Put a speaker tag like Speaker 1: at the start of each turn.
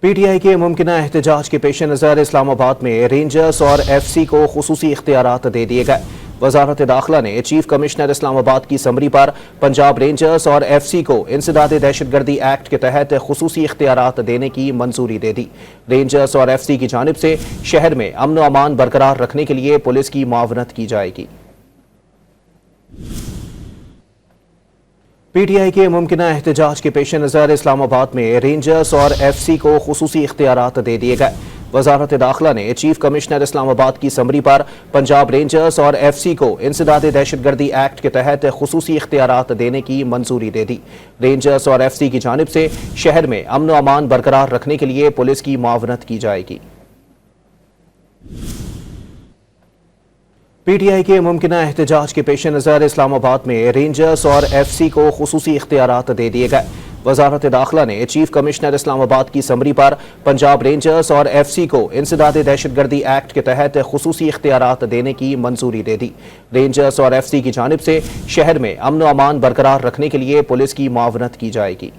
Speaker 1: P T I کے ممکنہ احتجاج کے پیش نظر اسلام آباد میں رینجرز اور ایف سی کو خصوصی اختیارات دے دیے گئے۔ وزارت داخلہ نے چیف کمشنر اسلام آباد کی سمری پر پنجاب رینجرز اور ایف سی کو انسداد دہشت گردی ایکٹ کے تحت خصوصی اختیارات دینے کی منظوری دے دی۔ رینجرز اور ایف سی کی جانب سے شہر میں امن و امان برقرار رکھنے کے لیے پولیس کی معاونت کی جائے گی۔ پی ٹی آئی کے ممکنہ احتجاج کے پیش نظر اسلام آباد میں رینجرز اور ایف سی کو خصوصی اختیارات دے دیے گئے۔ وزارت داخلہ نے چیف کمشنر اسلام آباد کی سمری پر پنجاب رینجرز اور ایف سی کو انسداد دہشت گردی ایکٹ کے تحت خصوصی اختیارات دینے کی منظوری دے دی۔ رینجرز اور ایف سی کی جانب سے شہر میں امن و امان برقرار رکھنے کے لیے پولیس کی معاونت کی جائے گی۔ پی ٹی آئی کے ممکنہ احتجاج کے پیش نظر اسلام آباد میں رینجرز اور ایف سی کو خصوصی اختیارات دے دیے گئے۔ وزارت داخلہ نے چیف کمشنر اسلام آباد کی سمری پر پنجاب رینجرز اور ایف سی کو انسداد دہشت گردی ایکٹ کے تحت خصوصی اختیارات دینے کی منظوری دے دی۔ رینجرز اور ایف سی کی جانب سے شہر میں امن و امان برقرار رکھنے کے لیے پولیس کی معاونت کی جائے گی۔